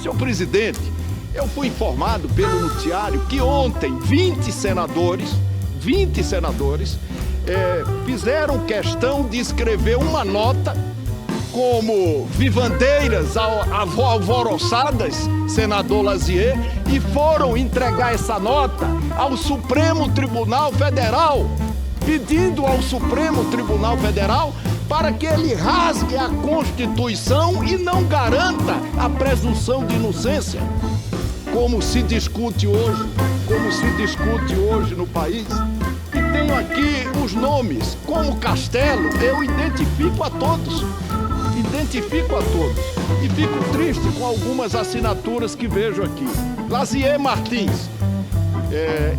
Senhor presidente, eu fui informado pelo noticiário que ontem 20 senadores fizeram questão de escrever uma nota como vivandeiras alvoroçadas, senador Lazier, e foram entregar essa nota ao Supremo Tribunal Federal, pedindo ao Supremo Tribunal Federal para que ele rasgue a Constituição e não garanta a presunção de inocência, como se discute hoje no país. E tenho aqui os nomes, como Castelo, eu identifico a todos. E fico triste com algumas assinaturas que vejo aqui. Lazier Martins,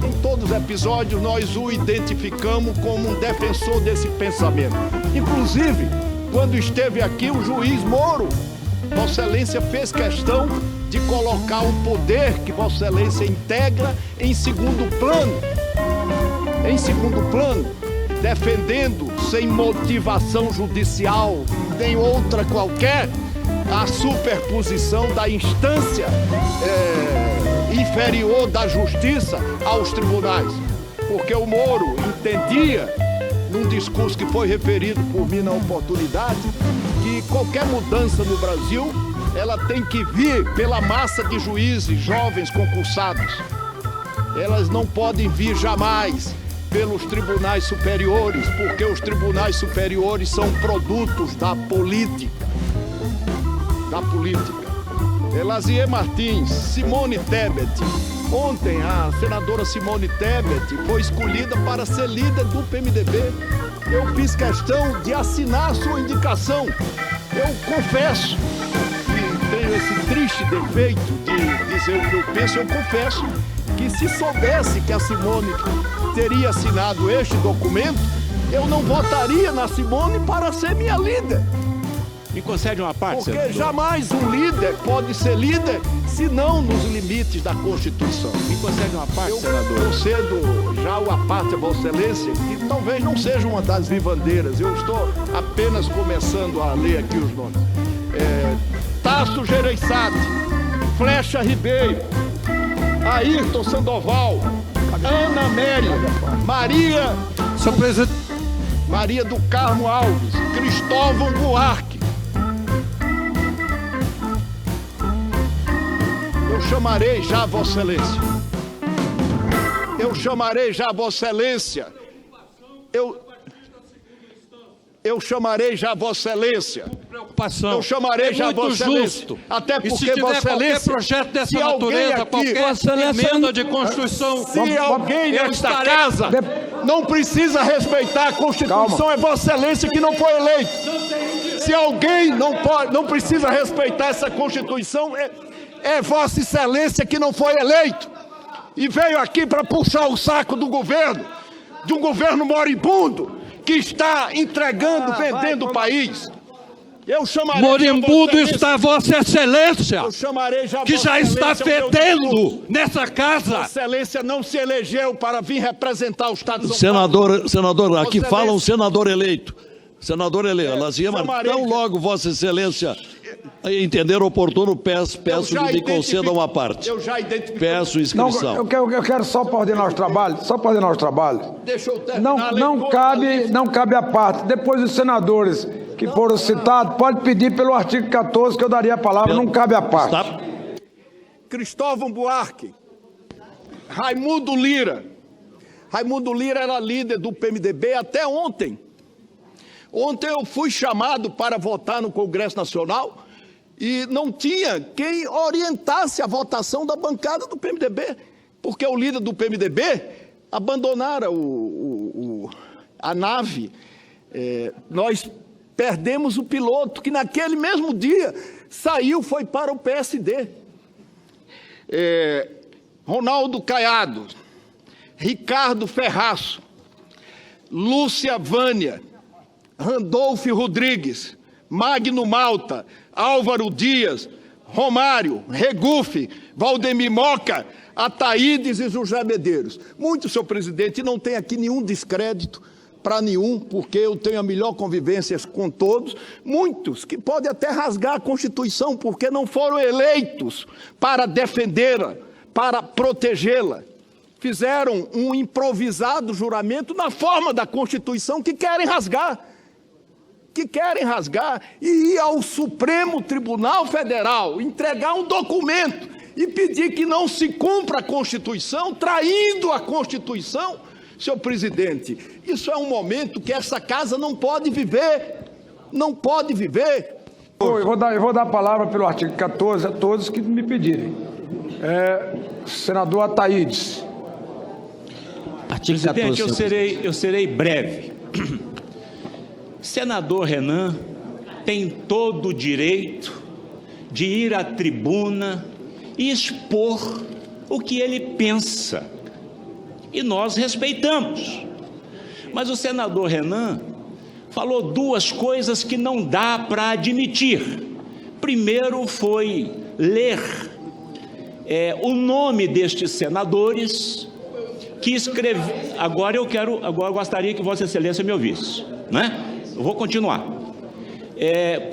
em todos os episódios nós o identificamos como um defensor desse pensamento. Inclusive, quando esteve aqui o juiz Moro, Vossa Excelência fez questão de colocar o poder que Vossa Excelência integra em segundo plano, defendendo sem motivação judicial nem outra qualquer a superposição da instância inferior da justiça aos tribunais, porque o Moro entendia, num discurso que foi referido por mim na oportunidade, que qualquer mudança no Brasil ela tem que vir pela massa de juízes jovens concursados. Elas não podem vir jamais pelos tribunais superiores, porque os tribunais superiores são produtos da política. Lazier Martins, Simone Tebet. Ontem a senadora Simone Tebet foi escolhida para ser líder do PMDB. Eu fiz questão de assinar a sua indicação. Eu confesso que tenho esse triste defeito de dizer o que eu penso. Eu confesso que se soubesse que a Simone teria assinado este documento, eu não votaria na Simone para ser minha líder. Me concede uma parte, porque senador? jamais um líder pode ser líder se não nos limites da Constituição. Me concede uma parte, senador? Eu concedo já uma parte a Vossa Excelência, que talvez não seja uma das vivandeiras. Eu estou apenas começando a ler aqui os nomes. Tasso Gereissati, Flecha Ribeiro, Ayrton Sandoval, Ana Amélia, Maria do Carmo Alves, Cristóvão Buarque. Eu chamarei já Vossa Excelência. Eu chamarei já Vossa Excelência. Eu chamarei já Vossa Excelência. Eu chamarei já Vossa Excelência. Até porque Vossa Excelência, qualquer projeto dessa natureza, qualquer emenda de Constituição, se alguém nesta casa não precisa respeitar a Constituição, é Vossa Excelência que não foi eleito. Se alguém não precisa respeitar essa Constituição, é Vossa Excelência que não foi eleito. E veio aqui para puxar o saco do governo, de um governo moribundo, que está entregando, vendendo o país. Eu chamarei moribundo está Vossa Excelência, que já está fedendo nessa casa. Vossa Excelência não se elegeu para vir representar o Estado de São Paulo. Senador, aqui fala um senador eleito. Senador eleito, Lazier Martins, tão logo Vossa Excelência entender oportuno, peço que me conceda uma parte. Eu já identifiquei. Peço inscrição. Não, eu quero só para ordenar os trabalhos, Deixa eu terminar. Não cabe a parte. Depois os senadores que foram citados, pode pedir pelo artigo 14 que eu daria a palavra, não cabe a parte. Está. Cristóvão Buarque, Raimundo Lira. Raimundo Lira era líder do PMDB até ontem. Ontem eu fui chamado para votar no Congresso Nacional e não tinha quem orientasse a votação da bancada do PMDB, porque o líder do PMDB abandonara a nave. Nós perdemos o piloto, que naquele mesmo dia foi para o PSD. Ronaldo Caiado, Ricardo Ferraço, Lúcia Vânia, Randolfo Rodrigues, Magno Malta, Álvaro Dias, Romário, Regufe, Valdemir Moca, Ataídes e José Medeiros. Muito, senhor presidente, não tem aqui nenhum descrédito, para nenhum, porque eu tenho a melhor convivência com todos, muitos que podem até rasgar a Constituição, porque não foram eleitos para defendê-la, para protegê-la. Fizeram um improvisado juramento na forma da Constituição que querem rasgar. E ir ao Supremo Tribunal Federal entregar um documento e pedir que não se cumpra a Constituição, traindo a Constituição. Senhor presidente, isso é um momento que essa casa não pode viver. Eu vou dar a palavra pelo artigo 14 a todos que me pedirem. Senador Ataídes. Artigo 14, presidente, eu serei breve. Senador Renan tem todo o direito de ir à tribuna e expor o que ele pensa. E nós respeitamos. Mas o senador Renan falou duas coisas que não dá para admitir. Primeiro foi ler o nome destes senadores que escreveram. Agora eu gostaria que Vossa Excelência me ouvisse, né? Eu vou continuar.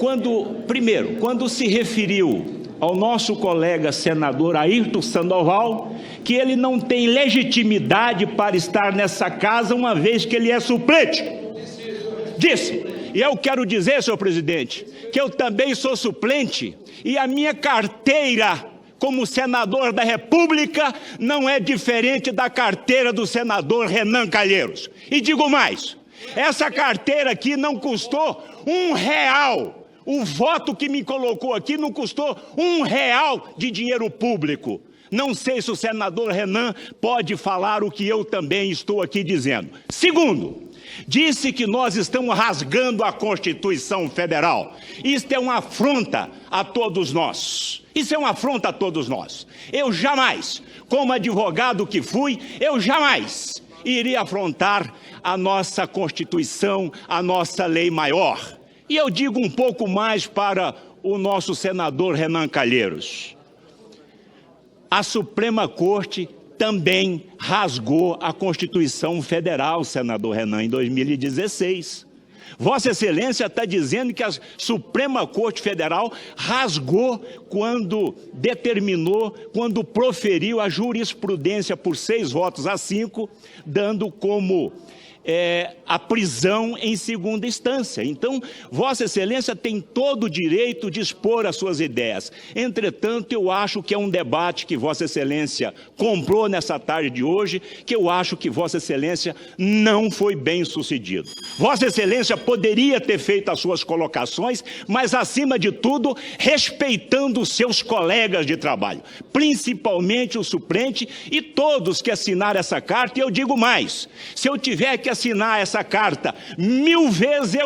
Quando se referiu ao nosso colega senador Ayrton Sandoval, que ele não tem legitimidade para estar nessa casa, uma vez que ele é suplente. Disse. E eu quero dizer, senhor presidente, que eu também sou suplente e a minha carteira como senador da República não é diferente da carteira do senador Renan Calheiros. E digo mais, essa carteira aqui não custou R$1. O voto que me colocou aqui não custou R$1 de dinheiro público. Não sei se o senador Renan pode falar o que eu também estou aqui dizendo. Segundo, disse que nós estamos rasgando a Constituição Federal. Isto é uma afronta a todos nós. Eu jamais, como advogado que fui, iria afrontar a nossa Constituição, a nossa lei maior. E eu digo um pouco mais para o nosso senador Renan Calheiros. A Suprema Corte também rasgou a Constituição Federal, senador Renan, em 2016. Vossa Excelência está dizendo que a Suprema Corte Federal rasgou quando proferiu a jurisprudência por 6-5, dando como a prisão em segunda instância. Então, Vossa Excelência tem todo o direito de expor as suas ideias. Entretanto, eu acho que é um debate que Vossa Excelência comprou nessa tarde de hoje, que eu acho que Vossa Excelência não foi bem sucedido. Vossa Excelência poderia ter feito as suas colocações, mas, acima de tudo, respeitando os seus colegas de trabalho, principalmente o suplente e todos que assinaram essa carta. E eu digo mais, se eu tiver que assinar essa carta 1000 vezes,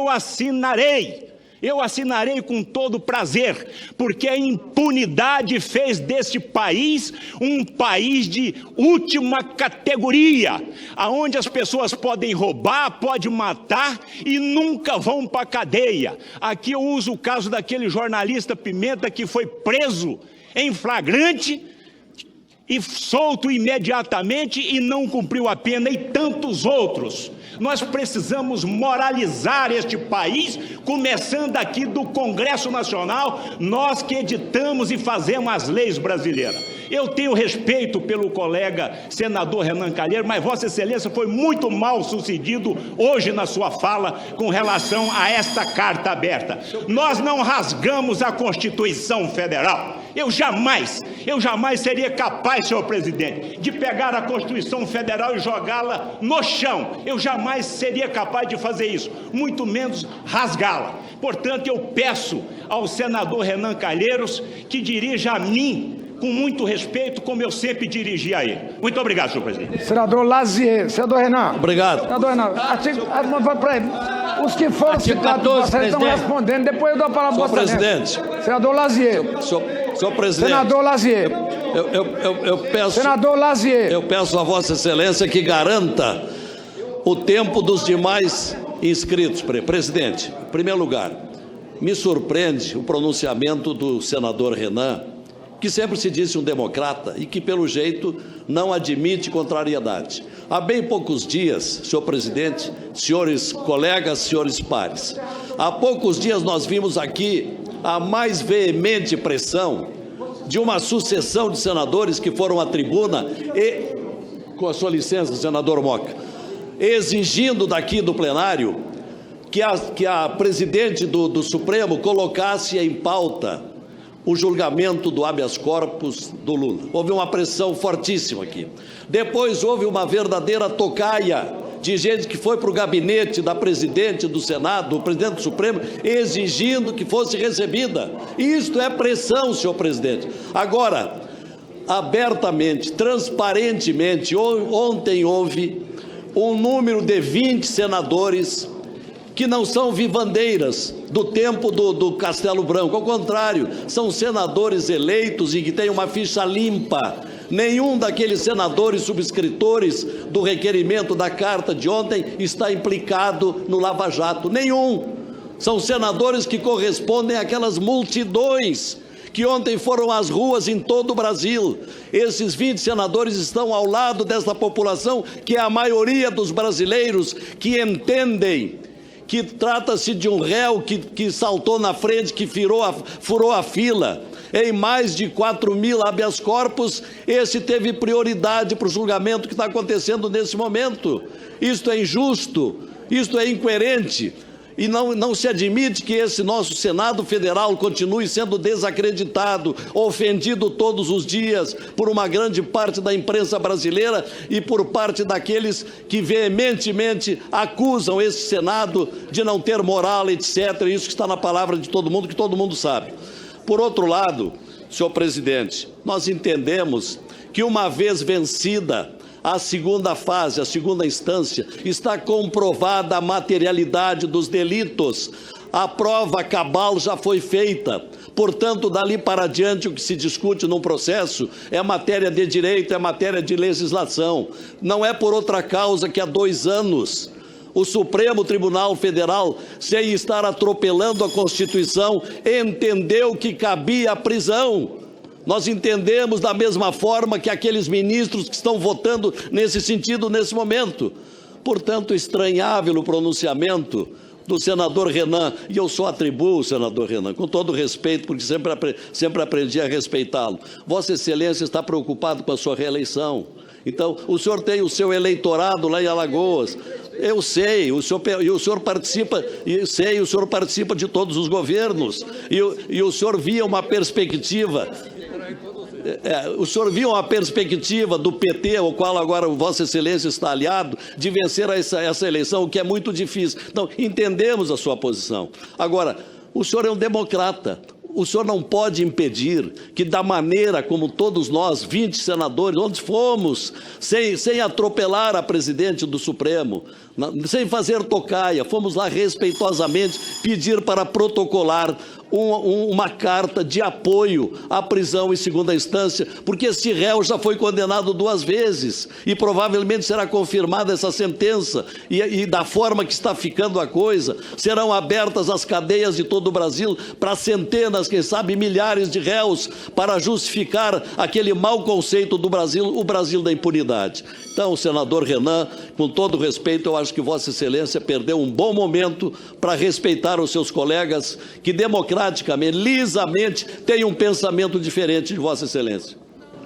eu assinarei com todo prazer, porque a impunidade fez deste país um país de última categoria, aonde as pessoas podem roubar, podem matar e nunca vão para a cadeia. Aqui eu uso o caso daquele jornalista Pimenta que foi preso em flagrante e solto imediatamente e não cumpriu a pena, e tantos outros. Nós precisamos moralizar este país, começando aqui do Congresso Nacional, nós que editamos e fazemos as leis brasileiras. Eu tenho respeito pelo colega senador Renan Calheiros, mas Vossa Excelência foi muito mal sucedido hoje na sua fala com relação a esta carta aberta. Nós não rasgamos a Constituição Federal. Eu jamais seria capaz, senhor presidente, de pegar a Constituição Federal e jogá-la no chão. Eu jamais seria capaz de fazer isso, muito menos rasgá-la. Portanto, eu peço ao senador Renan Calheiros que dirija a mim com muito respeito, como eu sempre dirigi a ele. Muito obrigado, senhor presidente. Senador Lazier. Senador Renan. Obrigado. Senador Renan. Os que foram citados, vocês estão respondendo. Depois eu dou a palavra para você. Senhor presidente. Senador Lazier. Senhor presidente. Senador Lazier. Eu peço... Senador Lazier. Eu peço a Vossa Excelência que garanta o tempo dos demais inscritos. Presidente, em primeiro lugar, me surpreende o pronunciamento do senador Renan, que sempre se disse um democrata e que, pelo jeito, não admite contrariedade. Há bem poucos dias, senhor presidente, senhores colegas, senhores pares, há poucos dias nós vimos aqui a mais veemente pressão de uma sucessão de senadores que foram à tribuna e, com a sua licença, senador Moca, exigindo daqui do plenário que a presidente do Supremo colocasse em pauta o julgamento do habeas corpus do Lula. Houve uma pressão fortíssima aqui. Depois houve uma verdadeira tocaia de gente que foi para o gabinete da presidente do Senado, do presidente do Supremo, exigindo que fosse recebida. Isto é pressão, senhor presidente. Agora, abertamente, transparentemente, ontem houve um número de 20 senadores que não são vivandeiras do tempo do Castelo Branco. Ao contrário, são senadores eleitos e que têm uma ficha limpa. Nenhum daqueles senadores subscritores do requerimento da carta de ontem está implicado no Lava Jato. Nenhum. São senadores que correspondem àquelas multidões que ontem foram às ruas em todo o Brasil. Esses 20 senadores estão ao lado dessa população, que é a maioria dos brasileiros que entendem que trata-se de um réu que saltou na frente, que furou a fila. Em mais de 4.000 habeas corpus, esse teve prioridade para o julgamento que está acontecendo nesse momento. Isto é injusto, isto é incoerente. E não se admite que esse nosso Senado Federal continue sendo desacreditado, ofendido todos os dias por uma grande parte da imprensa brasileira e por parte daqueles que veementemente acusam esse Senado de não ter moral, etc. Isso que está na palavra de todo mundo, que todo mundo sabe. Por outro lado, senhor presidente, nós entendemos que uma vez vencida a segunda fase, a segunda instância, está comprovada a materialidade dos delitos. A prova cabal já foi feita. Portanto, dali para diante, o que se discute num processo é matéria de direito, é matéria de legislação. Não é por outra causa que há 2 anos o Supremo Tribunal Federal, sem estar atropelando a Constituição, entendeu que cabia a prisão. Nós entendemos da mesma forma que aqueles ministros que estão votando nesse sentido nesse momento. Portanto, estranhável o pronunciamento do senador Renan, e eu só atribuo o senador Renan, com todo respeito, porque sempre aprendi a respeitá-lo. Vossa Excelência está preocupado com a sua reeleição. Então, o senhor tem o seu eleitorado lá em Alagoas. Eu sei, o senhor participa de todos os governos. E o senhor via uma perspectiva. O senhor viu uma perspectiva do PT, ao qual agora Vossa Excelência está aliado, de vencer essa eleição, o que é muito difícil. Então, entendemos a sua posição. Agora, o senhor é um democrata. O senhor não pode impedir que, da maneira como todos nós, 20 senadores, onde fomos, sem atropelar a presidente do Supremo, sem fazer tocaia, fomos lá respeitosamente pedir para protocolar uma carta de apoio à prisão em segunda instância, porque esse réu já foi condenado 2 vezes e provavelmente será confirmada essa sentença e da forma que está ficando a coisa, serão abertas as cadeias de todo o Brasil para centenas, quem sabe milhares de réus, para justificar aquele mau conceito do Brasil, o Brasil da impunidade. Então, senador Renan, com todo respeito, eu acho que Vossa Excelência perdeu um bom momento para respeitar os seus colegas que democraticamente, lisamente, têm um pensamento diferente de Vossa Excelência.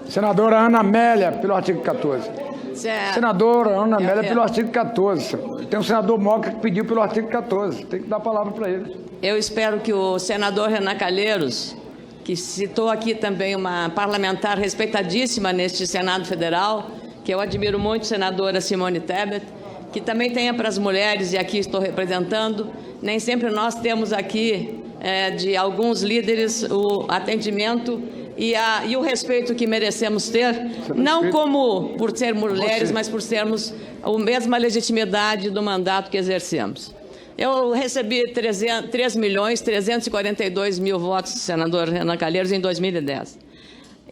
Senadora Ana Amélia, pelo artigo 14. Senadora Ana Amélia, pelo artigo 14. Tem um senador Moca que pediu pelo artigo 14. Tem que dar a palavra para ele. Eu espero que o senador Renan Calheiros, que citou aqui também uma parlamentar respeitadíssima neste Senado Federal, que eu admiro muito, senadora Simone Tebet, que também tenha para as mulheres, e aqui estou representando, nem sempre nós temos aqui, de alguns líderes, o atendimento e o respeito que merecemos ter, não como por ser mulheres, mas por sermos a mesma legitimidade do mandato que exercemos. Eu recebi 3.342.000 votos do senador Renan Calheiros em 2010.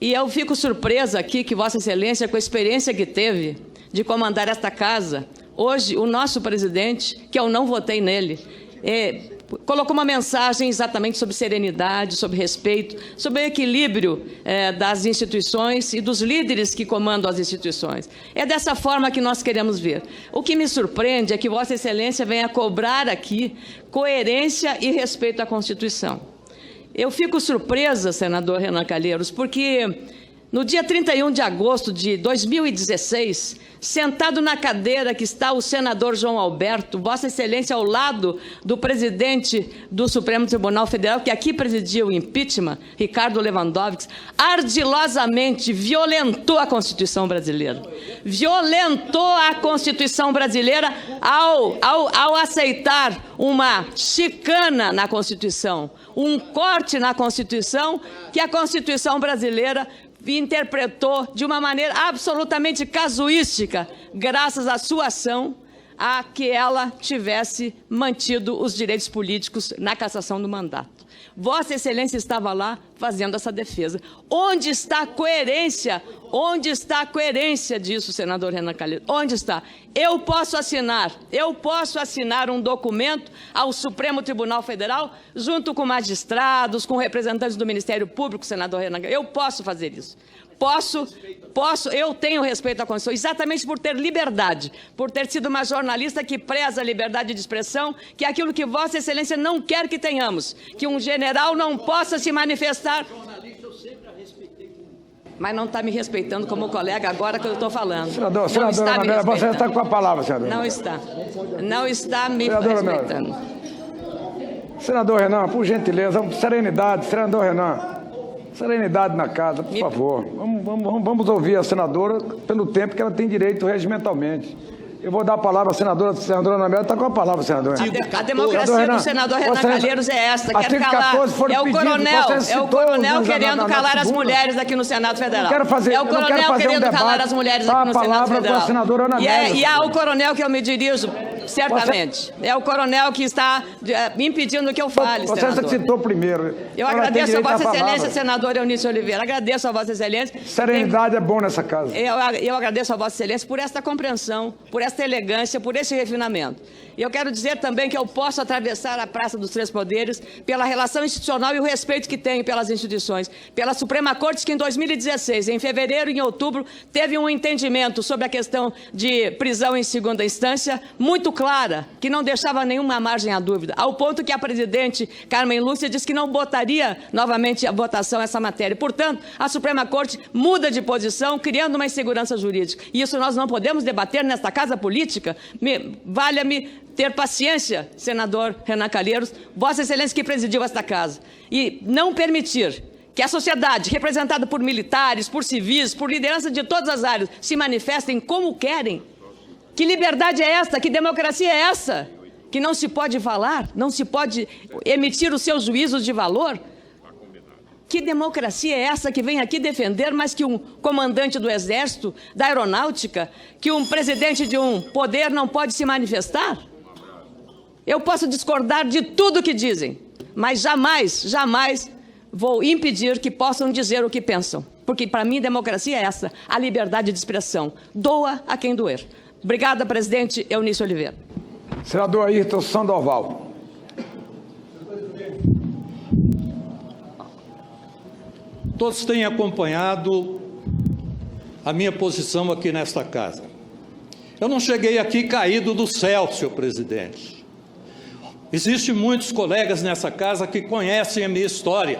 E eu fico surpresa aqui que Vossa Excelência, com a experiência que teve de comandar esta casa, hoje o nosso presidente, que eu não votei nele, colocou uma mensagem exatamente sobre serenidade, sobre respeito, sobre o equilíbrio das instituições e dos líderes que comandam as instituições. É dessa forma que nós queremos ver. O que me surpreende é que Vossa Excelência venha cobrar aqui coerência e respeito à Constituição. Eu fico surpresa, senador Renan Calheiros, porque no dia 31 de agosto de 2016, sentado na cadeira que está o senador João Alberto, Vossa Excelência ao lado do presidente do Supremo Tribunal Federal, que aqui presidiu o impeachment, Ricardo Lewandowski, ardilosamente violentou a Constituição brasileira. Violentou a Constituição brasileira ao aceitar uma chicana na Constituição, um corte na Constituição, que a Constituição brasileira interpretou de uma maneira absolutamente casuística, graças à sua ação, a que ela tivesse mantido os direitos políticos na cassação do mandato. Vossa Excelência estava lá fazendo essa defesa. Onde está a coerência? Onde está a coerência disso, senador Renan Calheiros? Onde está? Eu posso assinar um documento ao Supremo Tribunal Federal, junto com magistrados, com representantes do Ministério Público, senador Renan Calheiros. Eu posso fazer isso. Eu tenho respeito à Constituição, exatamente por ter liberdade, por ter sido uma jornalista que preza a liberdade de expressão, que é aquilo que Vossa Excelência não quer que tenhamos, que um general não possa se manifestar. Mas não está me respeitando como colega agora que eu estou falando. Senadora Anabela, você está com a palavra, senador. Não está. Não está me respeitando. Senador Renan, por gentileza, serenidade, senador Renan. Serenidade na casa, por favor. Vamos ouvir a senadora pelo tempo que ela tem direito regimentalmente. Eu vou dar a palavra à senadora Anabela. Está com a palavra, senadora. A democracia do senador Renan Calheiros é esta. Quer calar. É o coronel querendo calar as mulheres aqui no Senado Federal. É o coronel querendo calar as mulheres aqui no Senado Federal. E é ao coronel que eu me dirijo, certamente. É o coronel que está impedindo que eu fale, senador. Você citou primeiro. Eu agradeço a Vossa Excelência, senador Eunício Oliveira. Agradeço a Vossa Excelência. Serenidade é bom nessa casa. Eu agradeço a Vossa Excelência por esta compreensão, por esta elegância, por esse refinamento. E eu quero dizer também que eu posso atravessar a Praça dos Três Poderes pela relação institucional e o respeito que tenho pelas instituições. Pela Suprema Corte, que em 2016, em fevereiro e em outubro, teve um entendimento sobre a questão de prisão em segunda instância muito clara, que não deixava nenhuma margem à dúvida, ao ponto que a presidente Carmen Lúcia disse que não botaria novamente a votação essa matéria. Portanto, a Suprema Corte muda de posição, criando uma insegurança jurídica. E isso nós não podemos debater nesta casa política. Valha-me ter paciência, senador Renan Calheiros, Vossa Excelência que presidiu esta casa, e não permitir que a sociedade, representada por militares, por civis, por liderança de todas as áreas, se manifestem como querem. Que liberdade é esta? Que democracia é essa? Que não se pode falar, não se pode emitir os seus juízos de valor? Que democracia é essa que vem aqui defender mais que um comandante do Exército, da Aeronáutica, que um presidente de um poder não pode se manifestar? Eu posso discordar de tudo que dizem, mas jamais vou impedir que possam dizer o que pensam. Porque, para mim, democracia é essa, a liberdade de expressão. Doa a quem doer. Obrigada, presidente Eunício Oliveira. Senador Ayrton Sandoval. Todos têm acompanhado a minha posição aqui nesta casa. Eu não cheguei aqui caído do céu, senhor presidente. Existem muitos colegas nessa casa que conhecem a minha história.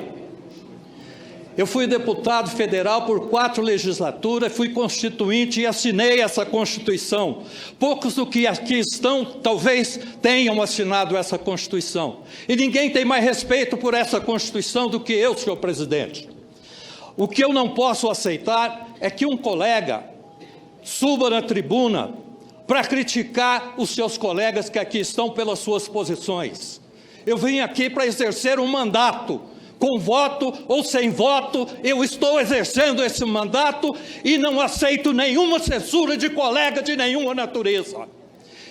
Eu fui deputado federal por 4 legislaturas, fui constituinte e assinei essa Constituição. Poucos do que aqui estão, talvez, tenham assinado essa Constituição. E ninguém tem mais respeito por essa Constituição do que eu, senhor presidente. O que eu não posso aceitar é que um colega suba na tribuna para criticar os seus colegas que aqui estão pelas suas posições. Eu vim aqui para exercer um mandato. Com voto ou sem voto, eu estou exercendo esse mandato e não aceito nenhuma censura de colega de nenhuma natureza.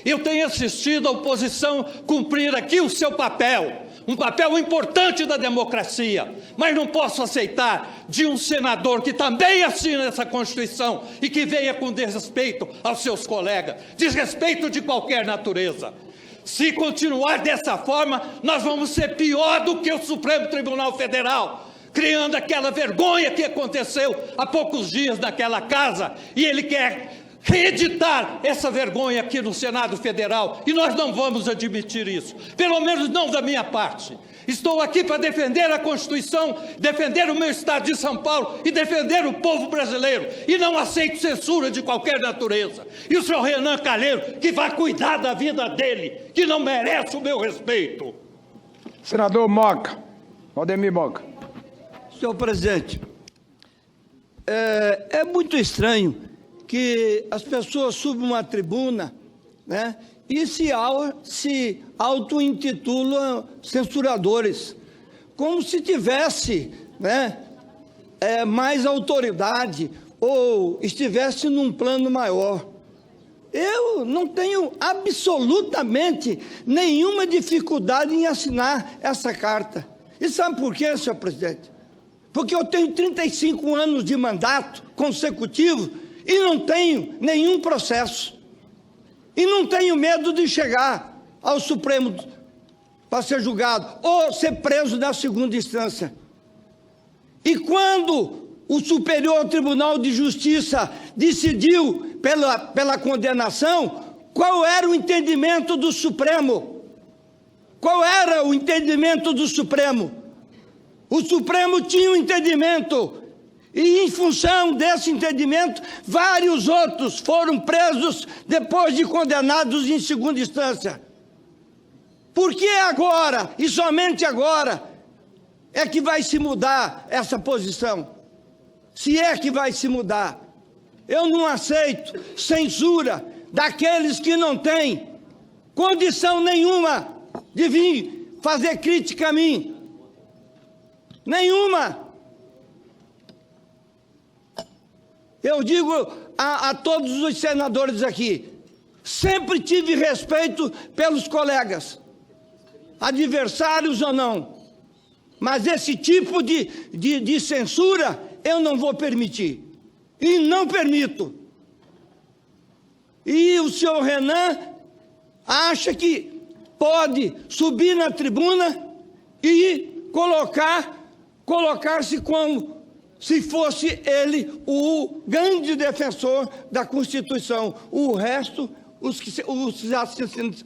Eu tenho assistido a oposição cumprir aqui o seu papel, um papel importante da democracia, mas não posso aceitar de um senador que também assina essa Constituição e que venha com desrespeito aos seus colegas, desrespeito de qualquer natureza. Se continuar dessa forma, nós vamos ser pior do que o Supremo Tribunal Federal, criando aquela vergonha que aconteceu há poucos dias naquela casa, e ele quer reeditar essa vergonha aqui no Senado Federal, e nós não vamos admitir isso, pelo menos não da minha parte. Estou aqui para defender a Constituição, defender o meu Estado de São Paulo e defender o povo brasileiro, e não aceito censura de qualquer natureza. E o senhor Renan Calheiros, que vai cuidar da vida dele, que não merece o meu respeito. Senador Moca, Valdemir Moca. Senhor presidente, é muito estranho que as pessoas subam uma tribuna, né, e se auto-intitulam censuradores, como se tivesse, né, mais autoridade ou estivesse num plano maior. Eu não tenho absolutamente nenhuma dificuldade em assinar essa carta. E sabe por quê, senhor presidente? Porque eu tenho 35 anos de mandato consecutivo e não tenho nenhum processo. E não tenho medo de chegar ao Supremo para ser julgado ou ser preso na segunda instância. E quando o Superior Tribunal de Justiça decidiu pela condenação, qual era o entendimento do Supremo? Qual era o entendimento do Supremo? O Supremo tinha um entendimento. E, em função desse entendimento, vários outros foram presos depois de condenados em segunda instância. Por que agora, e somente agora, é que vai se mudar essa posição? Se é que vai se mudar. Eu não aceito censura daqueles que não têm condição nenhuma de vir fazer crítica a mim. Nenhuma. Eu digo a todos os senadores aqui, sempre tive respeito pelos colegas, adversários ou não, mas esse tipo de censura eu não vou permitir, e não permito. E o senhor Renan acha que pode subir na tribuna e colocar-se como se fosse ele o grande defensor da Constituição. O resto, os que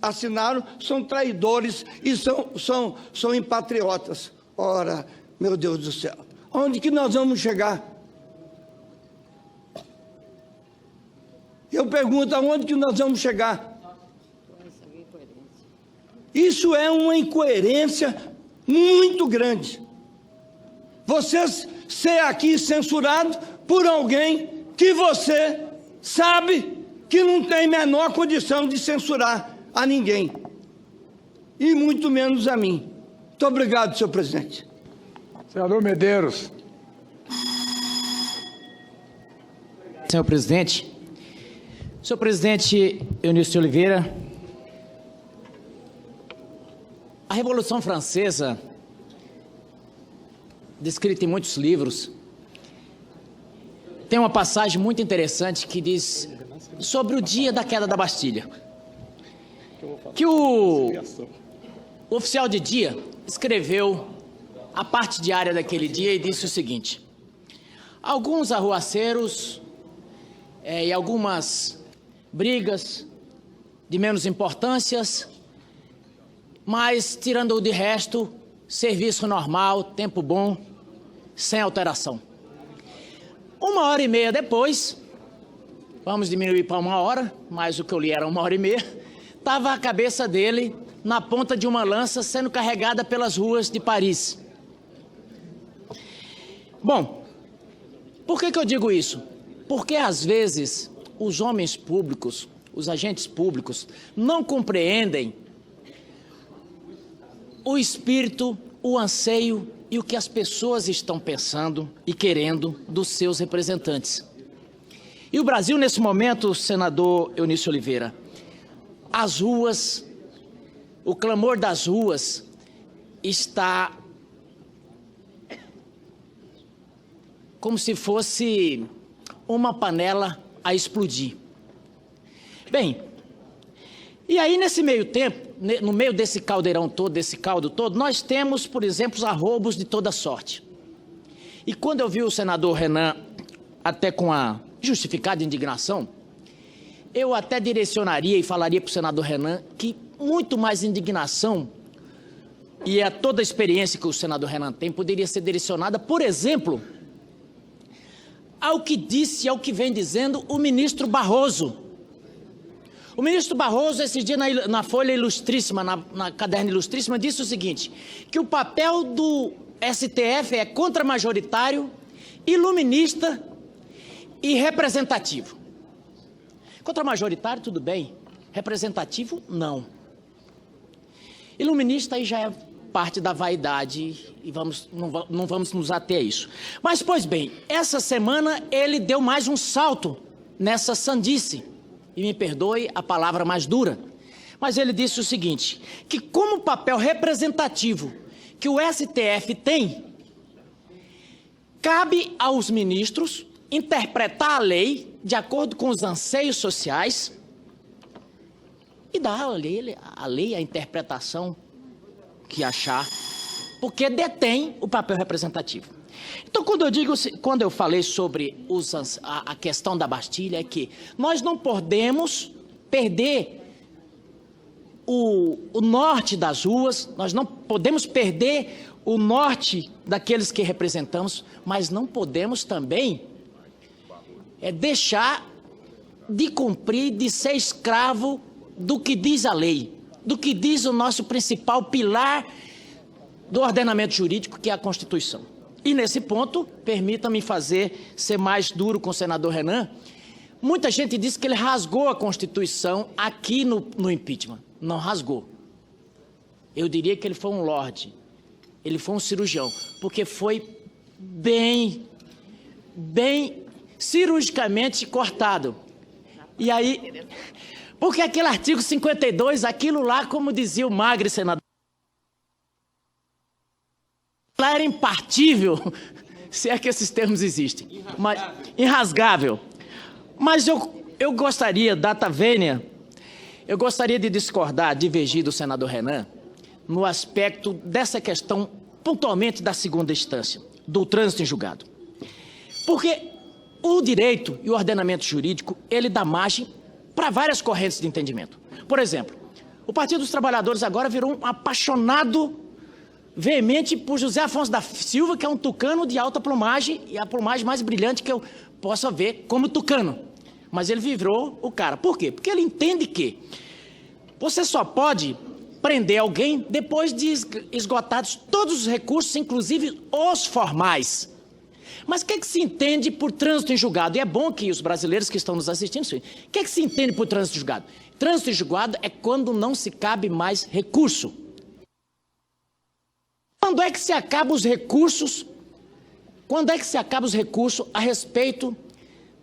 assinaram, são traidores e são impatriotas. Ora, meu Deus do céu, onde que nós vamos chegar? Eu pergunto, aonde que nós vamos chegar? Isso é uma incoerência muito grande. Vocês ser aqui censurado por alguém que você sabe que não tem menor condição de censurar a ninguém, e muito menos a mim. Muito obrigado, senhor presidente. Senador Medeiros. Senhor presidente Eunício Oliveira, a Revolução Francesa, descrita em muitos livros, tem uma passagem muito interessante que diz sobre o dia da queda da Bastilha, que o oficial de dia escreveu a parte diária daquele dia e disse o seguinte: alguns arruaceiros e algumas brigas de menos importâncias, mas tirando de resto, serviço normal, tempo bom, sem alteração. 1h30 depois, vamos diminuir para 1 hora, mas o que eu li era 1h30, estava a cabeça dele na ponta de uma lança sendo carregada pelas ruas de Paris. Bom, por que eu digo isso? Porque às vezes os homens públicos, os agentes públicos, não compreendem o espírito, o anseio e o que as pessoas estão pensando e querendo dos seus representantes. E o Brasil, nesse momento, senador Eunício Oliveira, as ruas, o clamor das ruas está como se fosse uma panela a explodir. Bem, E aí, nesse meio tempo, no meio desse caldeirão todo, desse caldo todo, nós temos, por exemplo, os arroubos de toda sorte. E quando eu vi o senador Renan, até com a justificada indignação, eu até direcionaria e falaria para o senador Renan que muito mais indignação e a toda a experiência que o senador Renan tem poderia ser direcionada, por exemplo, ao que disse, ao que vem dizendo o ministro Barroso. O ministro Barroso, esse dia na Folha Ilustríssima, na Caderno Ilustríssima, disse o seguinte, que o papel do STF é contramajoritário, iluminista e representativo. Contramajoritário, tudo bem. Representativo, não. Iluminista aí já é parte da vaidade e não vamos nos ater a isso. Mas, pois bem, essa semana ele deu mais um salto nessa sandice. E me perdoe a palavra mais dura. Mas ele disse o seguinte, que como papel representativo que o STF tem, cabe aos ministros interpretar a lei de acordo com os anseios sociais e dar a lei a interpretação que achar, porque detém o papel representativo. Então, quando eu falei sobre a questão da Bastilha, é que nós não podemos perder o norte das ruas, nós não podemos perder o norte daqueles que representamos, mas não podemos também deixar de cumprir, de ser escravo do que diz a lei, do que diz o nosso principal pilar do ordenamento jurídico, que é a Constituição. E nesse ponto, permita-me ser mais duro com o senador Renan. Muita gente disse que ele rasgou a Constituição aqui no impeachment. Não rasgou. Eu diria que ele foi um lorde. Ele foi um cirurgião, porque foi bem cirurgicamente cortado. E aí, porque aquele artigo 52, aquilo lá, como dizia o Magre, senador, lá era impartível, se é que esses termos existem. Mas, irrasgável. Mas eu gostaria, data vênia, eu gostaria de discordar, divergir do senador Renan, no aspecto dessa questão, pontualmente da segunda instância, do trânsito em julgado. Porque o direito e o ordenamento jurídico, ele dá margem para várias correntes de entendimento. Por exemplo, o Partido dos Trabalhadores agora virou um apaixonado veemente por José Afonso da Silva, que é um tucano de alta plumagem, e a plumagem mais brilhante que eu possa ver como tucano. Mas ele virou o cara. Por quê? Porque ele entende que você só pode prender alguém depois de esgotados todos os recursos, inclusive os formais. Mas o que é que se entende por trânsito em julgado? E é bom que os brasileiros que estão nos assistindo, o que é que se entende por trânsito em julgado? Trânsito em julgado é quando não se cabe mais recurso. Quando é que se acabam os recursos? Quando é que se acabam os recursos a respeito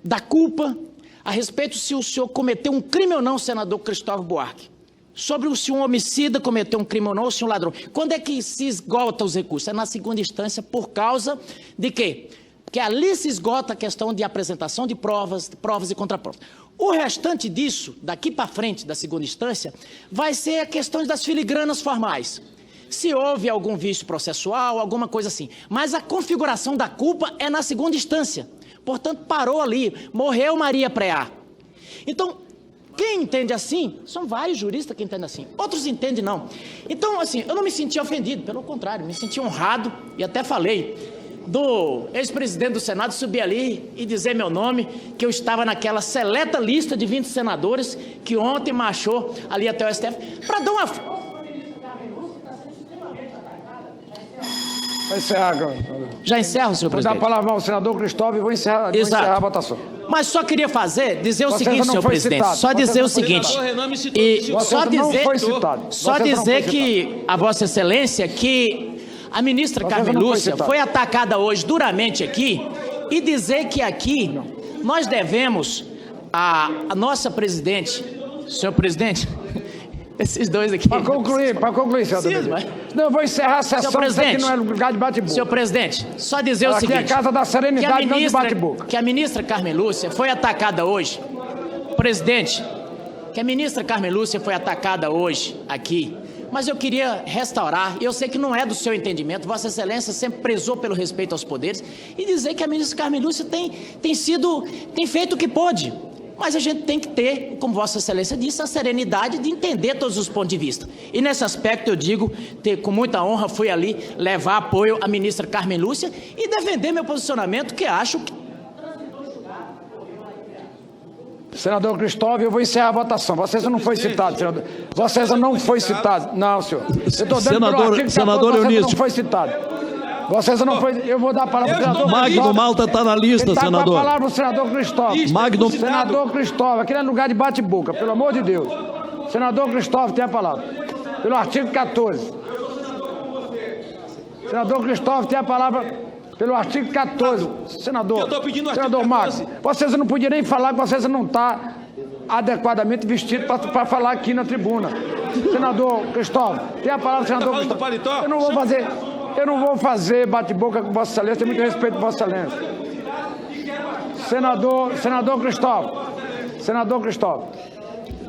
da culpa, a respeito se o senhor cometeu um crime ou não, senador Cristóvão Buarque? Sobre se um homicida cometeu um crime ou não, ou se um ladrão. Quando é que se esgota os recursos? É na segunda instância por causa de quê? Porque ali se esgota a questão de apresentação de provas e contraprovas. O restante disso, daqui para frente da segunda instância, vai ser a questão das filigranas formais. Se houve algum vício processual, alguma coisa assim. Mas a configuração da culpa é na segunda instância. Portanto, parou ali, morreu Maria Preá. Então, quem entende assim, são vários juristas que entendem assim. Outros entendem não. Então, assim, eu não me senti ofendido, pelo contrário, me senti honrado e até falei do ex-presidente do Senado subir ali e dizer meu nome, que eu estava naquela seleta lista de 20 senadores que ontem marchou ali até o STF, para dar uma... Vai encerrar, já encerro, senhor presidente. Vou dar a palavra ao senador Cristóvão e vou encerrar a votação. Mas só queria dizer o seguinte, senhor presidente. Só dizer o seguinte. Só dizer que a Vossa Excelência, que a ministra Carmen Lúcia foi atacada hoje duramente aqui e dizer que aqui nós devemos a nossa presidente, senhor presidente. Esses dois aqui. Para concluir, senador. Não, eu vou encerrar a sessão, porque aqui não é lugar de bate-boca. Senhor presidente, só dizer o seguinte. Aqui é a casa da serenidade, não de bate-boca. Que a ministra Carmen Lúcia foi atacada hoje. Presidente, que a ministra Carmen Lúcia foi atacada hoje aqui, mas eu queria restaurar, eu sei que não é do seu entendimento, Vossa Excelência sempre prezou pelo respeito aos poderes, e dizer que a ministra Carmen Lúcia tem feito o que pôde. Mas a gente tem que ter, como Vossa Excelência disse, a serenidade de entender todos os pontos de vista. E nesse aspecto eu digo, com muita honra, fui ali levar apoio à ministra Carmen Lúcia e defender meu posicionamento, que acho que... Senador Cristóvão, eu vou encerrar a votação. Vossa Excelência não foi citado, senador. Vossa Excelência não foi citado. Não, senhor. Eu estou dando pelo artigo 14, senador Vossa Excelência Eunício. não foi citado. Vossa Excelência não foi... Eu vou dar a palavra para o senador Magno Cristóvão. Malta está na lista, Ele tá senador. com a palavra o senador Cristóvão. Magno... Senador Cristóvão, aqui não é lugar de bate-boca, pelo amor de Deus. Senador Cristóvão tem a palavra. Pelo artigo 14. Senador Cristóvão tem a palavra pelo artigo 14. Senador, Eu estou pedindo o artigo senador 14. Magno, vocês não podiam nem falar que vocês não está adequadamente vestido para falar aqui na tribuna. Senador Cristóvão, tem a palavra, senador falando do Cristóvão. paletó? Eu não vou fazer bate-boca com Vossa Excelência, tenho muito respeito por Vossa Excelência. Senador Cristóvão. Senador Cristóvão.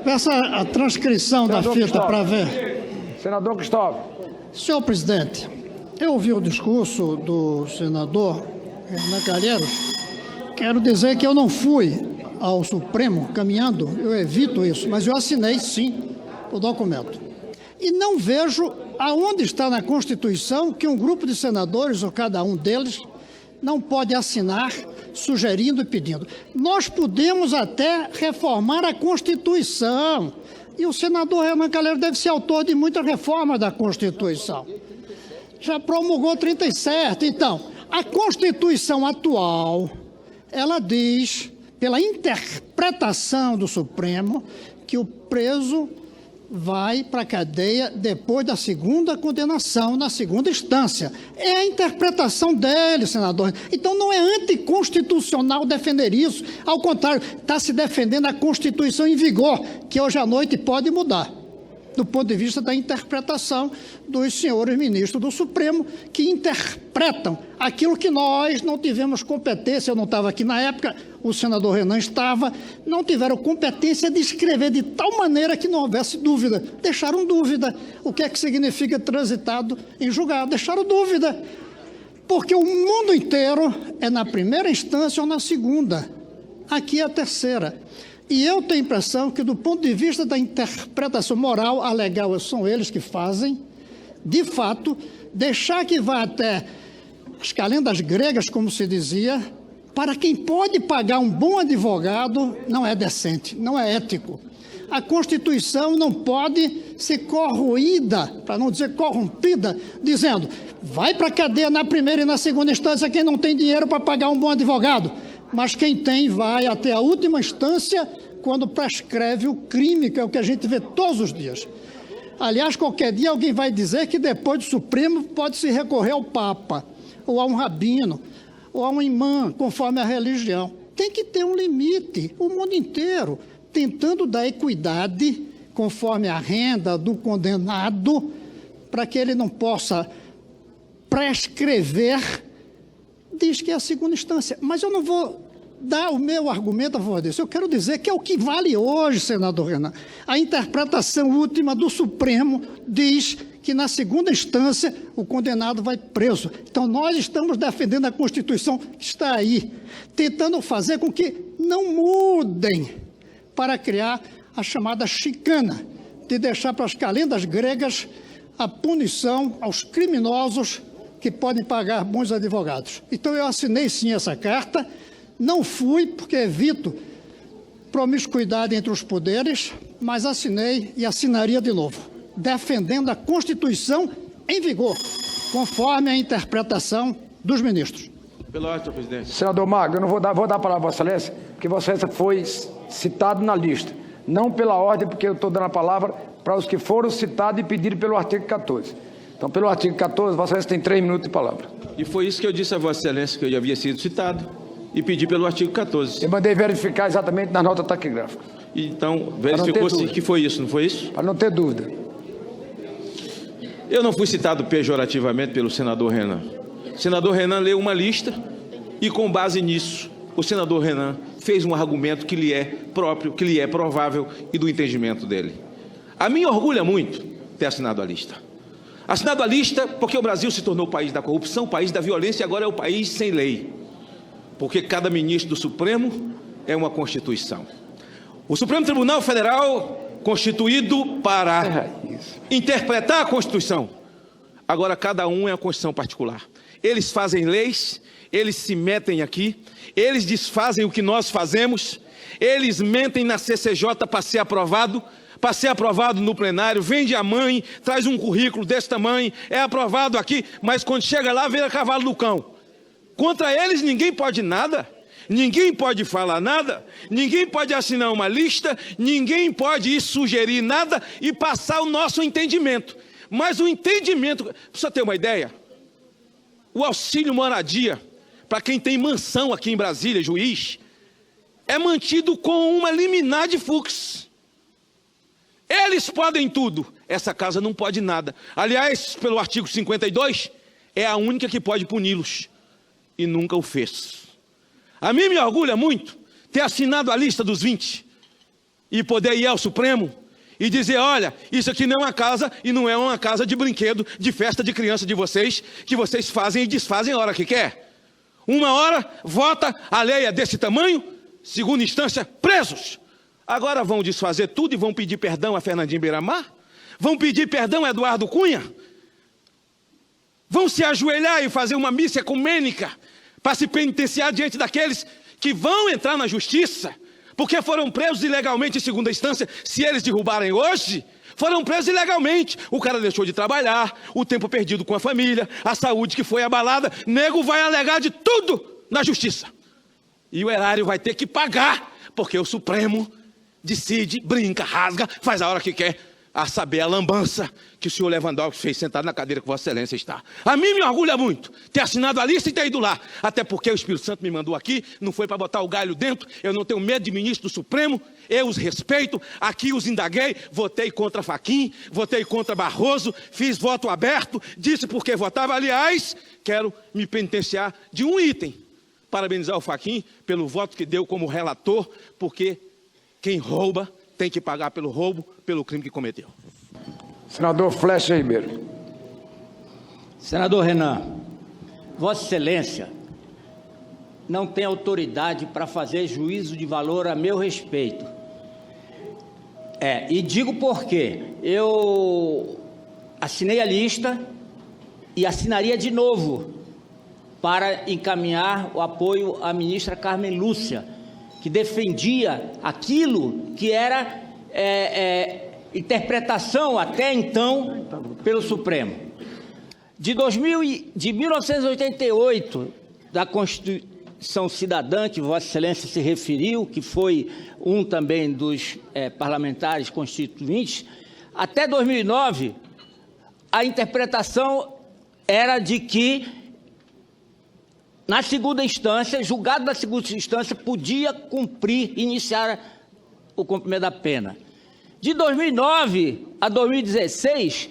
Peça a transcrição da Senador fita Cristóvão. para ver. Senador Cristóvão. Senhor presidente, eu ouvi o discurso do senador Renan Calheiros. Quero dizer que eu não fui ao Supremo caminhando, eu evito isso, mas eu assinei, sim, o documento. E não vejo aonde está na Constituição que um grupo de senadores, ou cada um deles, não pode assinar sugerindo e pedindo. Nós podemos até reformar a Constituição. E o senador Renan Calheiros deve ser autor de muita reforma da Constituição. Já promulgou 37. Então, a Constituição atual, ela diz, pela interpretação do Supremo, que o preso vai para a cadeia depois da segunda condenação, na segunda instância. É a interpretação dele, senador. Então não é anticonstitucional defender isso. Ao contrário, está se defendendo a Constituição em vigor, que hoje à noite pode mudar, do ponto de vista da interpretação dos senhores ministros do Supremo, que interpretam aquilo que nós não tivemos competência, eu não estava aqui na época, o senador Renan estava, não tiveram competência de escrever de tal maneira que não houvesse dúvida. Deixaram dúvida. O que é que significa transitado em julgado? Deixaram dúvida. Porque o mundo inteiro é na primeira instância ou na segunda. Aqui é a terceira. E eu tenho a impressão que, do ponto de vista da interpretação moral, a legal são eles que fazem, de fato, deixar que vá até as calendas gregas, como se dizia, para quem pode pagar um bom advogado, não é decente, não é ético. A Constituição não pode ser corroída, para não dizer corrompida, dizendo, vai para a cadeia na primeira e na segunda instância quem não tem dinheiro para pagar um bom advogado. Mas quem tem vai até a última instância quando prescreve o crime, que é o que a gente vê todos os dias. Aliás, qualquer dia alguém vai dizer que depois do Supremo pode-se recorrer ao Papa, ou a um rabino, ou a um imã, conforme a religião. Tem que ter um limite, o mundo inteiro, tentando dar equidade, conforme a renda do condenado, para que ele não possa prescrever, diz que é a segunda instância. Mas eu não vou dar o meu argumento a favor disso. Eu quero dizer que é o que vale hoje, senador Renan. A interpretação última do Supremo diz que na segunda instância o condenado vai preso. Então nós estamos defendendo a Constituição que está aí, tentando fazer com que não mudem para criar a chamada chicana, de deixar para as calendas gregas a punição aos criminosos que podem pagar bons advogados. Então eu assinei sim essa carta, não fui porque evito promiscuidade entre os poderes, mas assinei e assinaria de novo, defendendo a Constituição em vigor, conforme a interpretação dos ministros. Pela ordem, senhor presidente. Senador Magno, eu não vou dar a palavra a Vossa Excelência, porque Vossa Excelência foi citado na lista. Não pela ordem, porque eu estou dando a palavra para os que foram citados e pediram pelo artigo 14. Então, pelo artigo 14, Vossa Excelência tem 3 minutos de palavra. E foi isso que eu disse a Vossa Excelência, que eu já havia sido citado, e pedi pelo artigo 14. Eu mandei verificar exatamente na nota taquigráfica. Então, verificou-se que foi isso, não foi isso? Para não ter dúvida. Eu não fui citado pejorativamente pelo senador Renan. O senador Renan leu uma lista e, com base nisso, o senador Renan fez um argumento que lhe é próprio, que lhe é provável e do entendimento dele. A mim orgulha muito ter assinado a lista. Assinado a lista porque o Brasil se tornou o país da corrupção, o país da violência, e agora é o país sem lei. Porque cada ministro do Supremo é uma Constituição. O Supremo Tribunal Federal, constituído para interpretar a Constituição, agora cada um é uma Constituição particular. Eles fazem leis, eles se metem aqui, eles desfazem o que nós fazemos, eles mentem na CCJ para ser aprovado no plenário, vende a mãe, traz um currículo desse tamanho, é aprovado aqui, mas quando chega lá, vira cavalo do cão. Contra eles ninguém pode nada, ninguém pode falar nada, ninguém pode assinar uma lista, ninguém pode sugerir nada e passar o nosso entendimento. Mas o entendimento, para você ter uma ideia, o auxílio moradia, para quem tem mansão aqui em Brasília, juiz, é mantido com uma liminar de Fux. Eles podem tudo, essa casa não pode nada. Aliás, pelo artigo 52, é a única que pode puni-los, e nunca o fez. A mim me orgulha muito ter assinado a lista dos 20, e poder ir ao Supremo, e dizer, olha, isso aqui não é uma casa, e não é uma casa de brinquedo, de festa de criança de vocês, que vocês fazem e desfazem a hora que quer. Uma hora, vota, a lei é desse tamanho, segunda instância, presos. Agora vão desfazer tudo e vão pedir perdão a Fernandinho Beiramar? Vão pedir perdão a Eduardo Cunha? Vão se ajoelhar e fazer uma missa ecumênica para se penitenciar diante daqueles que vão entrar na justiça, porque foram presos ilegalmente em segunda instância? Se eles derrubarem hoje, foram presos ilegalmente. O cara deixou de trabalhar, o tempo perdido com a família, a saúde que foi abalada, nego vai alegar de tudo na justiça. E o erário vai ter que pagar, porque o Supremo decide, brinca, rasga, faz a hora que quer, a saber a lambança que o senhor Lewandowski fez sentado na cadeira que Vossa Excelência está. A mim me orgulha muito ter assinado a lista e ter ido lá, até porque o Espírito Santo me mandou aqui, não foi para botar o galho dentro, eu não tenho medo de ministro do Supremo, eu os respeito, aqui os indaguei, votei contra Fachin, votei contra Barroso, fiz voto aberto, disse porque votava, aliás, quero me penitenciar de um item, parabenizar o Fachin pelo voto que deu como relator, porque quem rouba tem que pagar pelo roubo, pelo crime que cometeu. Senador Flecha Ribeiro. Senador Renan, Vossa Excelência não tem autoridade para fazer juízo de valor a meu respeito. E digo por quê. Eu assinei a lista e assinaria de novo para encaminhar o apoio à ministra Carmen Lúcia, que defendia aquilo que era interpretação até então pelo Supremo. De 1988, da Constituição Cidadã, que Vossa Excelência se referiu, que foi um também dos parlamentares constituintes, até 2009, a interpretação era de que, na segunda instância, julgado na segunda instância, podia iniciar o cumprimento da pena. De 2009 a 2016,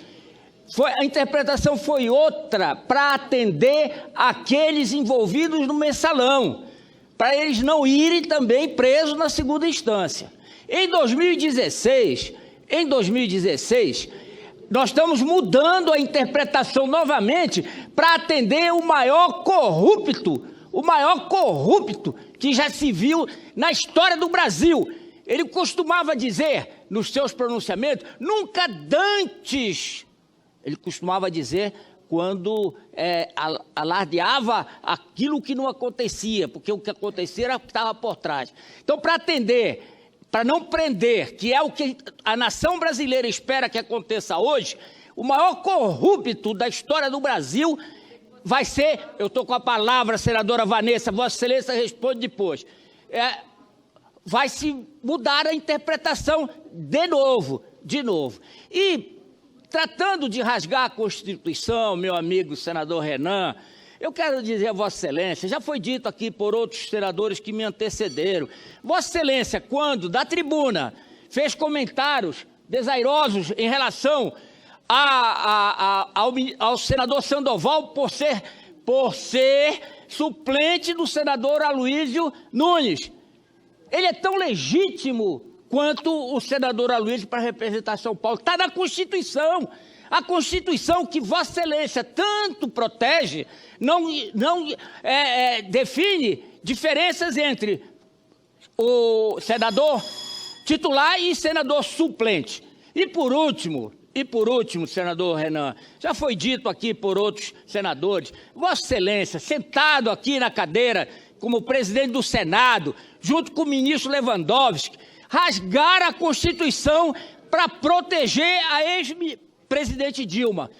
a interpretação foi outra, para atender aqueles envolvidos no mensalão, para eles não irem também presos na segunda instância. Em 2016, nós estamos mudando a interpretação novamente para atender o maior corrupto que já se viu na história do Brasil. Ele costumava dizer, nos seus pronunciamentos, nunca dantes. Ele costumava dizer quando alardeava aquilo que não acontecia, porque o que acontecia era o que estava por trás. Então, para não prender, que é o que a nação brasileira espera que aconteça hoje, o maior corrupto da história do Brasil vai ser, eu estou com a palavra, senadora Vanessa, Vossa Excelência responde depois, vai se mudar a interpretação de novo. E, tratando de rasgar a Constituição, meu amigo senador Renan, eu quero dizer a Vossa Excelência, já foi dito aqui por outros senadores que me antecederam, Vossa Excelência, quando da tribuna fez comentários desairosos em relação ao senador Sandoval por ser suplente do senador Aloysio Nunes, ele é tão legítimo quanto o senador Aloysio para representar São Paulo. Está na Constituição. A Constituição que Vossa Excelência tanto protege não define diferenças entre o senador titular e senador suplente. E por último, senador Renan, já foi dito aqui por outros senadores, Vossa Excelência, sentado aqui na cadeira como presidente do Senado, junto com o ministro Lewandowski, rasgaram a Constituição para proteger a ex-presidente Dilma.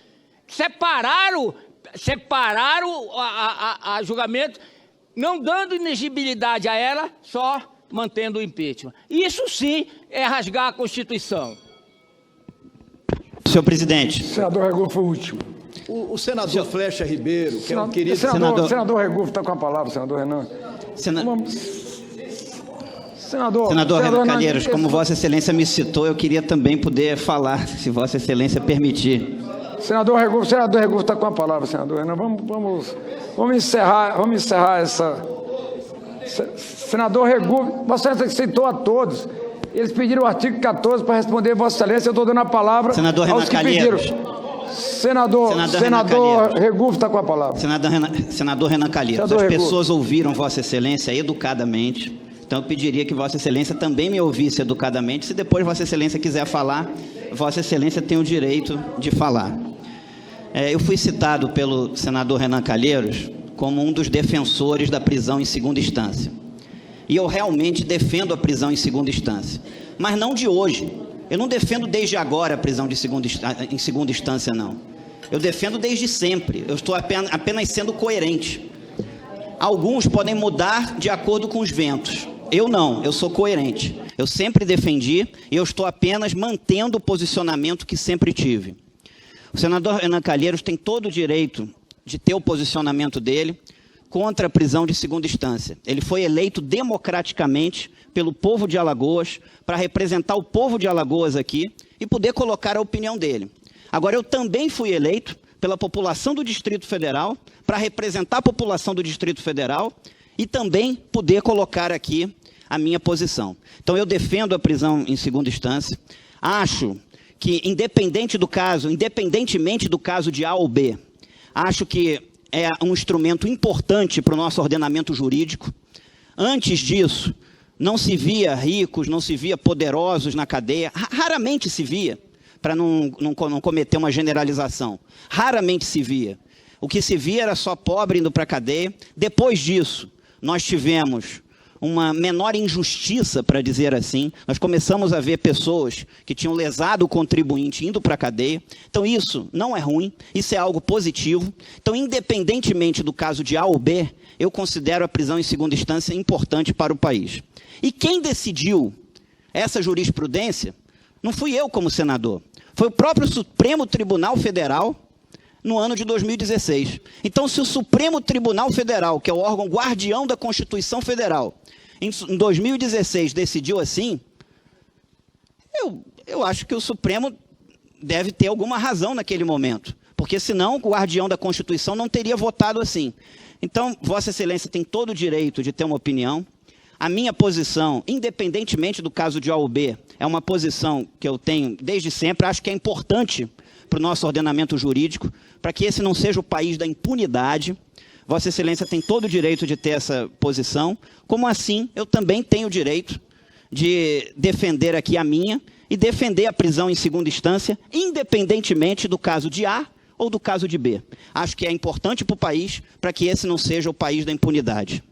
Separaram a julgamento, não dando inegibilidade a ela, só mantendo o impeachment. Isso sim é rasgar a Constituição. Senhor presidente. Senador Rego foi o último. O senador Flecha Ribeiro, que é um querido senador Rego está com a palavra, senador Renan. Senador Renan Calheiros, como Vossa Excelência me citou, eu queria também poder falar, se Vossa Excelência permitir. Senador Rego está com a palavra, senador Renan. Vamos encerrar essa... Senador Rego, Vossa Excelência citou a todos. Eles pediram o artigo 14 para responder Vossa Excelência. Eu estou dando a palavra senador aos que Calheiros. pediram. Senador Rego está com a palavra. Senador Renan Calheiros, as pessoas ouviram Vossa Excelência educadamente. Então eu pediria que Vossa Excelência também me ouvisse educadamente. Se depois Vossa Excelência quiser falar, Vossa Excelência tem o direito de falar. Eu fui citado pelo senador Renan Calheiros como um dos defensores da prisão em segunda instância. E eu realmente defendo a prisão em segunda instância. Mas não de hoje. Eu não defendo desde agora a prisão em segunda instância, não. Eu defendo desde sempre. Eu estou apenas sendo coerente. Alguns podem mudar de acordo com os ventos. Eu não, eu sou coerente. Eu sempre defendi e eu estou apenas mantendo o posicionamento que sempre tive. O senador Renan Calheiros tem todo o direito de ter o posicionamento dele contra a prisão de segunda instância. Ele foi eleito democraticamente pelo povo de Alagoas para representar o povo de Alagoas aqui e poder colocar a opinião dele. Agora, eu também fui eleito pela população do Distrito Federal para representar a população do Distrito Federal e também poder colocar aqui a minha posição. Então, eu defendo a prisão em segunda instância. Acho que, independentemente do caso de A ou B, acho que é um instrumento importante para o nosso ordenamento jurídico. Antes disso, não se via ricos, não se via poderosos na cadeia. Raramente se via, para não cometer uma generalização. Raramente se via. O que se via era só pobre indo para a cadeia. Depois disso, nós tivemos uma menor injustiça, para dizer assim. Nós começamos a ver pessoas que tinham lesado o contribuinte indo para a cadeia. Então isso não é ruim, isso é algo positivo. Então, independentemente do caso de A ou B, eu considero a prisão em segunda instância importante para o país. E quem decidiu essa jurisprudência não fui eu como senador, foi o próprio Supremo Tribunal Federal no ano de 2016. Então, se o Supremo Tribunal Federal, que é o órgão guardião da Constituição Federal, em 2016 decidiu assim, eu acho que o Supremo deve ter alguma razão naquele momento, porque senão o guardião da Constituição não teria votado assim. Então, Vossa Excelência tem todo o direito de ter uma opinião. A minha posição, independentemente do caso de A ou B, é uma posição que eu tenho desde sempre, acho que é importante para o nosso ordenamento jurídico, para que esse não seja o país da impunidade. Vossa Excelência tem todo o direito de ter essa posição, como assim eu também tenho o direito de defender aqui a minha e defender a prisão em segunda instância, independentemente do caso de A ou do caso de B. Acho que é importante para o país, para que esse não seja o país da impunidade.